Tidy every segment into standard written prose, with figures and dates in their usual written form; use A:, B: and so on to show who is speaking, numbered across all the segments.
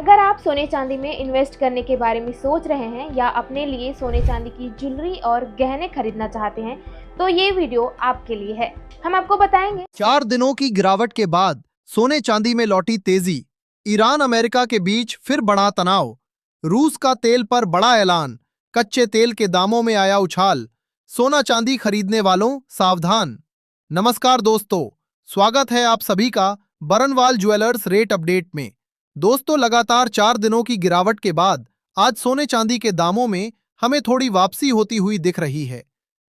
A: अगर आप सोने चांदी में इन्वेस्ट करने के बारे में सोच रहे हैं या अपने लिए सोने चांदी की ज्वेलरी और गहने खरीदना चाहते हैं तो ये वीडियो आपके लिए है। हम आपको बताएंगे
B: 4 दिनों की गिरावट के बाद सोने चांदी में लौटी तेजी। ईरान अमेरिका के बीच फिर बढ़ा तनाव। रूस का तेल पर बड़ा ऐलान। कच्चे तेल के दामों में आया उछाल। सोना चांदी खरीदने वालों सावधान। नमस्कार दोस्तों, स्वागत है आप सभी का बरनवाल ज्वेलर्स रेट अपडेट में। दोस्तों, लगातार 4 दिनों की गिरावट के बाद आज सोने चांदी के दामों में हमें थोड़ी वापसी होती हुई दिख रही है।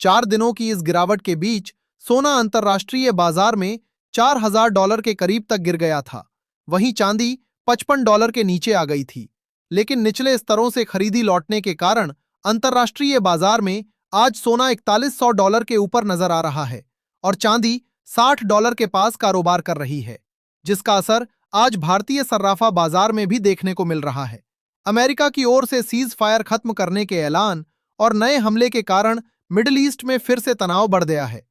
B: 4 दिनों की इस गिरावट के बीच सोना अंतर्राष्ट्रीय बाजार में $4,000 के करीब तक गिर गया था। वहीं चांदी $55 के नीचे आ गई थी, लेकिन निचले स्तरों से खरीदी लौटने के कारण अंतर्राष्ट्रीय बाजार में आज सोना $4100 के ऊपर नजर आ रहा है और चांदी $60 के पास कारोबार कर रही है, जिसका असर आज भारतीय सर्राफा बाजार में भी देखने को मिल रहा है। अमेरिका की ओर से सीज फायर खत्म करने के ऐलान और नए हमले के कारण मिडिल ईस्ट में फिर से तनाव बढ़ गया है।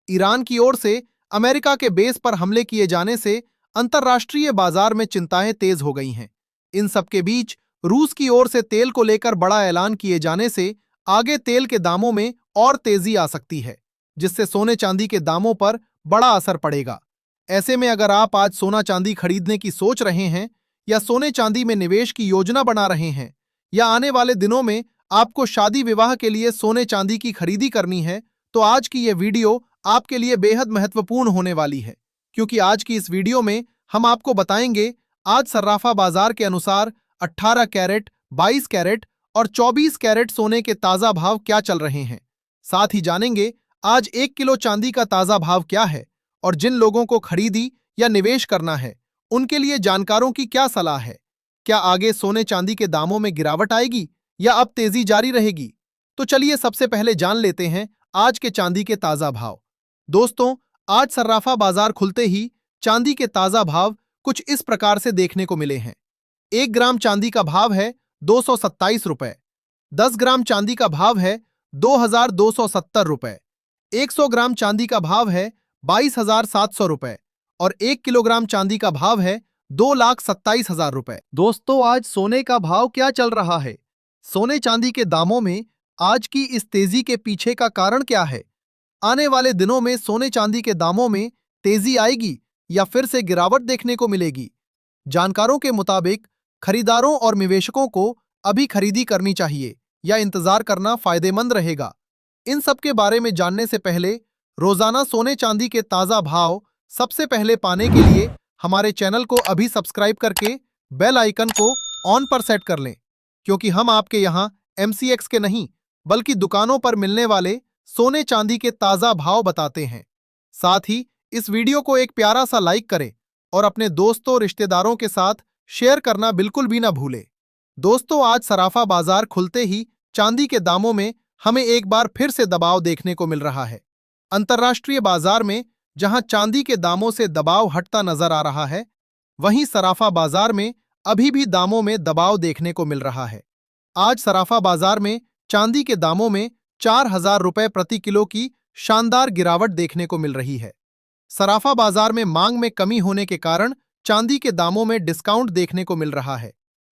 B: ईरान की ओर से अमेरिका के बेस पर हमले किए जाने से अंतर्राष्ट्रीय बाजार में चिंताएं तेज हो गई हैं। इन सबके बीच रूस की ओर से तेल को लेकर बड़ा ऐलान किए जाने से आगे तेल के दामों में और तेजी आ सकती है, जिससे सोने चांदी के दामों पर बड़ा असर पड़ेगा। ऐसे में अगर आप आज सोना चांदी खरीदने की सोच रहे हैं या सोने चांदी में निवेश की योजना बना रहे हैं या आने वाले दिनों में आपको शादी विवाह के लिए सोने चांदी की खरीदी करनी है, तो आज की यह वीडियो आपके लिए बेहद महत्वपूर्ण होने वाली है, क्योंकि आज की इस वीडियो में हम आपको बताएंगे आज सर्राफा बाजार के अनुसार 18 कैरेट, 22 कैरेट और 24 कैरेट सोने के ताजा भाव क्या चल रहे हैं। साथ ही जानेंगे आज 1 किलो चांदी का ताजा भाव क्या है और जिन लोगों को खरीदी या निवेश करना है उनके लिए जानकारों की क्या सलाह है। क्या आगे सोने चांदी के दामों में गिरावट आएगी या अब तेजी जारी रहेगी? तो चलिए सबसे पहले जान लेते हैं आज के चांदी के ताजा भाव। दोस्तों, आज सर्राफा बाजार खुलते ही चांदी के ताजा भाव कुछ इस प्रकार से देखने को मिले हैं। 1 ग्राम चांदी का भाव है 227 रुपए, 10 ग्राम चांदी का भाव है 2270 रुपए, 100 ग्राम चांदी का भाव है 22,700 रुपए और 1 किलोग्राम चांदी का भाव है 2,27,000 रुपए। दोस्तों, आज सोने का भाव क्या चल रहा है? सोने चांदी के दामों में आज की इस तेजी के पीछे का कारण क्या है? आने वाले दिनों में सोने चांदी के दामों में तेजी आएगी या फिर से गिरावट देखने को मिलेगी? जानकारों के मुताबिक खरीदारों और निवेशकों को अभी खरीदी करनी चाहिए या इंतजार करना फायदेमंद रहेगा। इन सब के बारे में जानने से पहले रोजाना सोने चांदी के ताजा भाव सबसे पहले पाने के लिए हमारे चैनल को अभी सब्सक्राइब करके बेल आइकन को ऑन पर सेट कर लें, क्योंकि हम आपके यहाँ MCX के नहीं बल्कि दुकानों पर मिलने वाले सोने चांदी के ताजा भाव बताते हैं। साथ ही इस वीडियो को एक प्यारा सा लाइक करें और अपने दोस्तों रिश्तेदारों के साथ शेयर करना बिल्कुल भी ना भूलें। दोस्तों, आज सराफा बाजार खुलते ही चांदी के दामों में हमें एक बार फिर से दबाव देखने को मिल रहा है। अंतर्राष्ट्रीय बाजार में जहां चांदी के दामों से दबाव हटता नजर आ रहा है, वहीं सराफा बाजार में अभी भी दामों में दबाव देखने को मिल रहा है। आज सराफा बाजार में चांदी के दामों में 4,000 रुपए प्रति किलो की शानदार गिरावट देखने को मिल रही है। सराफा बाजार में मांग में कमी होने के कारण चांदी के दामों में डिस्काउंट देखने को मिल रहा है,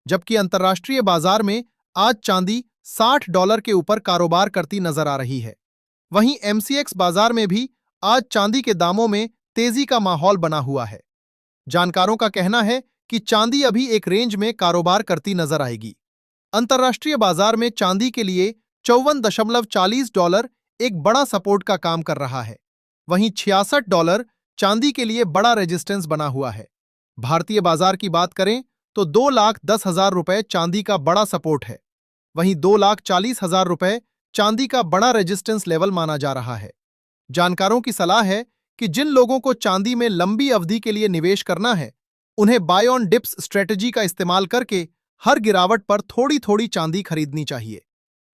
B: जबकि अंतर्राष्ट्रीय बाजार में आज चांदी $60 के ऊपर कारोबार करती नजर आ रही है। वहीं MCX बाजार में भी आज चांदी के दामों में तेजी का माहौल बना हुआ है। जानकारों का कहना है कि चांदी अभी एक रेंज में कारोबार करती नजर आएगी। अंतर्राष्ट्रीय बाजार में चांदी के लिए $54.40 एक बड़ा सपोर्ट का काम कर रहा है। वहीं $66 चांदी के लिए बड़ा रेजिस्टेंस बना हुआ है। भारतीय बाजार की बात करें तो 2,10,000 रुपए चांदी का बड़ा सपोर्ट है। वहीं 2,40,000 रुपए चांदी का बड़ा रेजिस्टेंस लेवल माना जा रहा है। जानकारों की सलाह है कि जिन लोगों को चांदी में लंबी अवधि के लिए निवेश करना है, उन्हें बाय ऑन डिप्स स्ट्रेटजी का इस्तेमाल करके हर गिरावट पर थोड़ी थोड़ी चांदी खरीदनी चाहिए।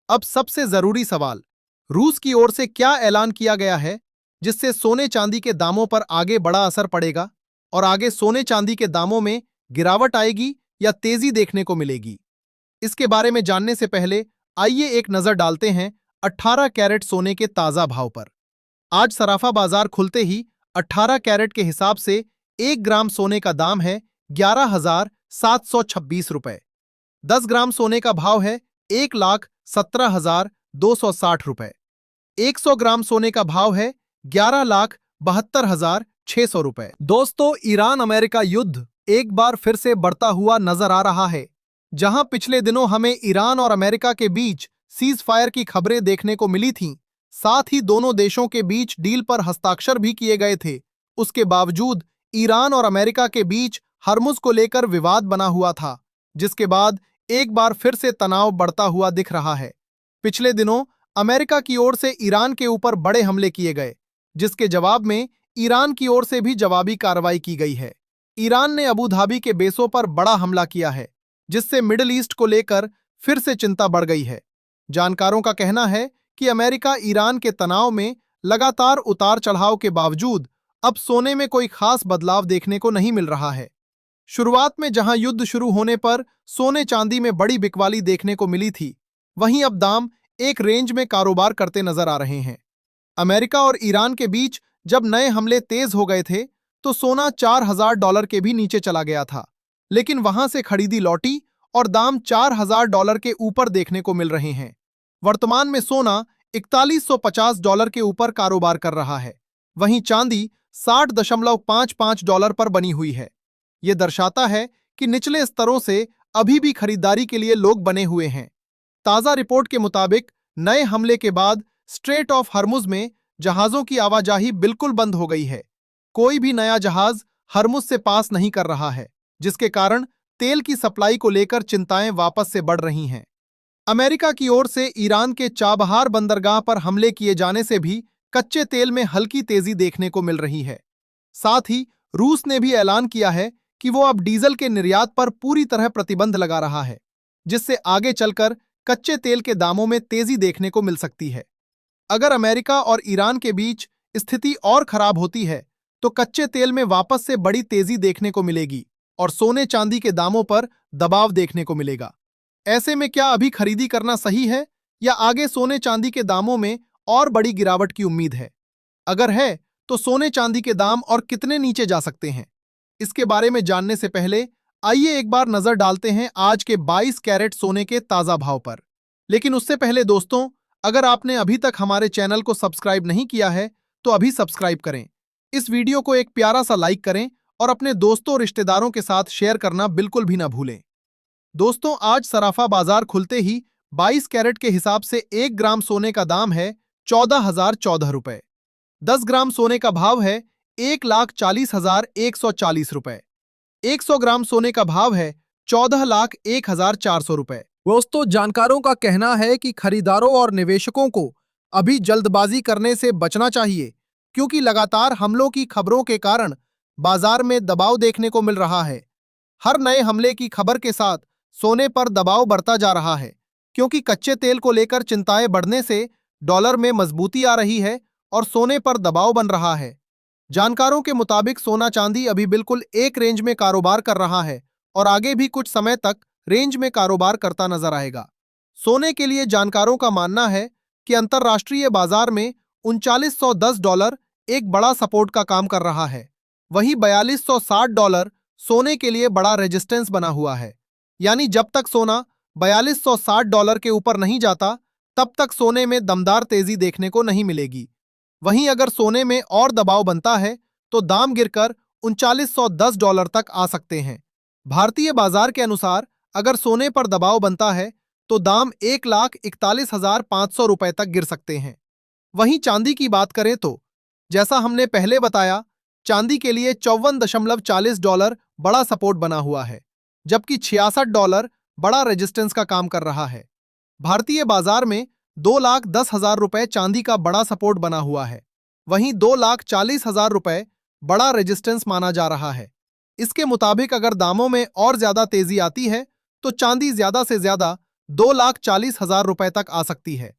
B: अब सबसे जरूरी सवाल, रूस की ओर से क्या ऐलान किया गया है जिससे सोने चांदी के दामों पर आगे बड़ा असर पड़ेगा और आगे सोने चांदी के दामों में गिरावट आएगी या तेजी देखने को मिलेगी? इसके बारे में जानने से पहले आइए एक नजर डालते हैं 18 कैरेट सोने के ताजा भाव पर। आज सराफा बाजार खुलते ही 18 कैरेट के हिसाब से 1 ग्राम सोने का दाम है 726 रुपए। 10 ग्राम सोने का भाव है 1,17,260 रुपए। 100 ग्राम सोने का भाव है 11,72,600 रुपए। दोस्तों, ईरान अमेरिका युद्ध एक बार फिर से बढ़ता हुआ नजर आ रहा है। जहां पिछले दिनों हमें ईरान और अमेरिका के बीच सीज फायर की खबरें देखने को मिली थीं, साथ ही दोनों देशों के बीच डील पर हस्ताक्षर भी किए गए थे, उसके बावजूद ईरान और अमेरिका के बीच हरमुज को लेकर विवाद बना हुआ था, जिसके बाद एक बार फिर से तनाव बढ़ता हुआ दिख रहा है। पिछले दिनों अमेरिका की ओर से ईरान के ऊपर बड़े हमले किए गए, जिसके जवाब में ईरान की ओर से भी जवाबी कार्रवाई की गई है। ईरान ने अबू धाबी के बेसों पर बड़ा हमला किया है, जिससे मिडिल ईस्ट को लेकर फिर से चिंता बढ़ गई है। जानकारों का कहना है कि अमेरिका ईरान के तनाव में लगातार उतार चढ़ाव के बावजूद अब सोने में कोई खास बदलाव देखने को नहीं मिल रहा है। शुरुआत में जहां युद्ध शुरू होने पर सोने चांदी में बड़ी बिकवाली देखने को मिली थी, वहीं अब दाम एक रेंज में कारोबार करते नजर आ रहे हैं। अमेरिका और ईरान के बीच जब नए हमले तेज हो गए थे, तो सोना $4,000 के भी नीचे चला गया था, लेकिन वहां से खरीदी लौटी और दाम $4,000 के ऊपर देखने को मिल रहे हैं। वर्तमान में सोना $4150 के ऊपर कारोबार कर रहा है, वहीं चांदी $60.55 पर बनी हुई है। यह दर्शाता है कि निचले स्तरों से अभी भी खरीदारी के लिए लोग बने हुए हैं। ताजा रिपोर्ट के मुताबिक नए हमले के बाद स्ट्रेट ऑफ हरमुज में जहाजों की आवाजाही बिल्कुल बंद हो गई है। कोई भी नया जहाज हरमुज से पास नहीं कर रहा है, जिसके कारण तेल की सप्लाई को लेकर चिंताएं वापस से बढ़ रही हैं। अमेरिका की ओर से ईरान के चाबहार बंदरगाह पर हमले किए जाने से भी कच्चे तेल में हल्की तेजी देखने को मिल रही है। साथ ही रूस ने भी ऐलान किया है कि वो अब डीजल के निर्यात पर पूरी तरह प्रतिबंध लगा रहा है, जिससे आगे चलकर कच्चे तेल के दामों में तेजी देखने को मिल सकती है। अगर अमेरिका और ईरान के बीच स्थिति और खराब होती है, तो कच्चे तेल में वापस से बड़ी तेजी देखने को मिलेगी और सोने चांदी के दामों पर दबाव देखने को मिलेगा। ऐसे में क्या अभी खरीदी करना सही है या आगे सोने चांदी के दामों में और बड़ी गिरावट की उम्मीद है? अगर है, तो सोने चांदी के दाम और कितने नीचे जा सकते हैं? इसके बारे में जानने से पहले आइए एक बार नजर डालते हैं आज के 22 कैरेट सोने के ताजा भाव पर। लेकिन उससे पहले दोस्तों, अगर आपने अभी तक हमारे चैनल को सब्सक्राइब नहीं किया है, तो अभी सब्सक्राइब करें। इस वीडियो को एक प्यारा सा लाइक करें और अपने दोस्तों और रिश्तेदारों के साथ शेयर करना बिल्कुल भी ना भूलें। दोस्तों, आज सराफा बाजार खुलते ही 22 कैरेट के हिसाब से 1 ग्राम सोने का दाम है 14,014 रुपए। 10 ग्राम सोने का भाव है 1,40,140 रुपए। 100 ग्राम सोने का भाव है 14,01,400 रुपए। दोस्तों, जानकारों का कहना है कि खरीदारों और निवेशकों को अभी जल्दबाजी करने से बचना चाहिए, क्योंकि लगातार हमलों की खबरों के कारण बाजार में दबाव देखने को मिल रहा है। हर नए हमले की खबर के साथ सोने पर दबाव बढ़ता जा रहा है, क्योंकि कच्चे तेल को लेकर चिंताएं बढ़ने से डॉलर में मजबूती आ रही है और सोने पर दबाव बन रहा है। जानकारों के मुताबिक सोना चांदी अभी बिल्कुल एक रेंज में कारोबार कर रहा है और आगे भी कुछ समय तक रेंज में कारोबार करता नजर आएगा। सोने के लिए जानकारों का मानना है कि अंतर्राष्ट्रीय बाजार में $3910 एक बड़ा सपोर्ट का काम कर रहा है, वहीं $4260 सोने के लिए बड़ा रेजिस्टेंस बना हुआ है। यानी जब तक सोना $4260 के ऊपर नहीं जाता, तब तक सोने में दमदार तेजी देखने को नहीं मिलेगी। वहीं अगर सोने में और दबाव बनता है, तो दाम गिरकर $3910 तक आ सकते हैं। भारतीय बाजार के अनुसार अगर सोने पर दबाव बनता है, तो दाम 1,41,500 रुपए तक गिर सकते हैं। वहीं चांदी की बात करें तो, जैसा हमने पहले बताया, चांदी के लिए $54.40 बड़ा सपोर्ट बना हुआ है, जबकि $66 बड़ा रेजिस्टेंस का काम कर रहा है। भारतीय बाजार में 2,10,000 रुपए चांदी का बड़ा सपोर्ट बना हुआ है, वहीं 2,40,000 रुपए बड़ा रेजिस्टेंस माना जा रहा है। इसके मुताबिक अगर दामों में और ज्यादा तेजी आती है, तो चांदी ज्यादा से ज्यादा 2,40,000 रुपए तक आ सकती है,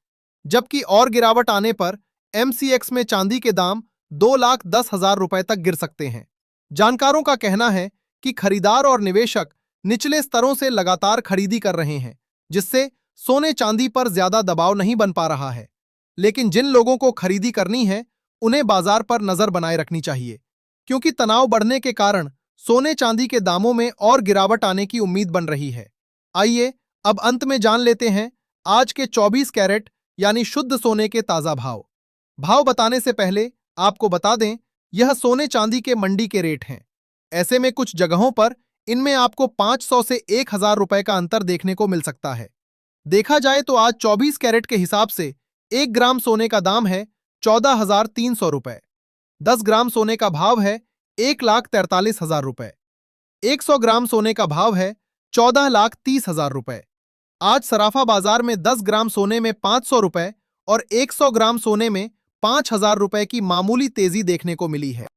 B: जबकि और गिरावट आने पर MCX में चांदी के दाम 2,10,000 रुपए तक गिर सकते हैं। जानकारों का कहना है कि खरीदार और निवेशक निचले स्तरों से लगातार खरीदी कर रहे हैं, जिससे सोने चांदी पर ज्यादा दबाव नहीं बन पा रहा है। लेकिन जिन लोगों को खरीदी करनी है, उन्हें बाजार पर नजर बनाए रखनी चाहिए, क्योंकि तनाव बढ़ने के कारण सोने चांदी के दामों में और गिरावट आने की उम्मीद बन रही है। आइए अब अंत में जान लेते हैं आज के 24 कैरेट यानी शुद्ध सोने के ताजा भाव। भाव बताने से पहले आपको बता दें, यह सोने चांदी के मंडी के रेट हैं। ऐसे में कुछ जगहों पर इनमें आपको 500 से 1000 रुपए का अंतर देखने को मिल सकता है। देखा जाए तो आज 24 कैरेट के हिसाब से 1 ग्राम सोने का दाम है 14,300 रुपए। 10 ग्राम सोने का भाव है 1,43,000 रुपए। 100 ग्राम सोने का भाव है 14,30,000 रुपए। आज सराफा बाजार में 10 ग्राम सोने में 500 रुपए और 100 ग्राम सोने में 5,000 रुपए की मामूली तेजी देखने को मिली है।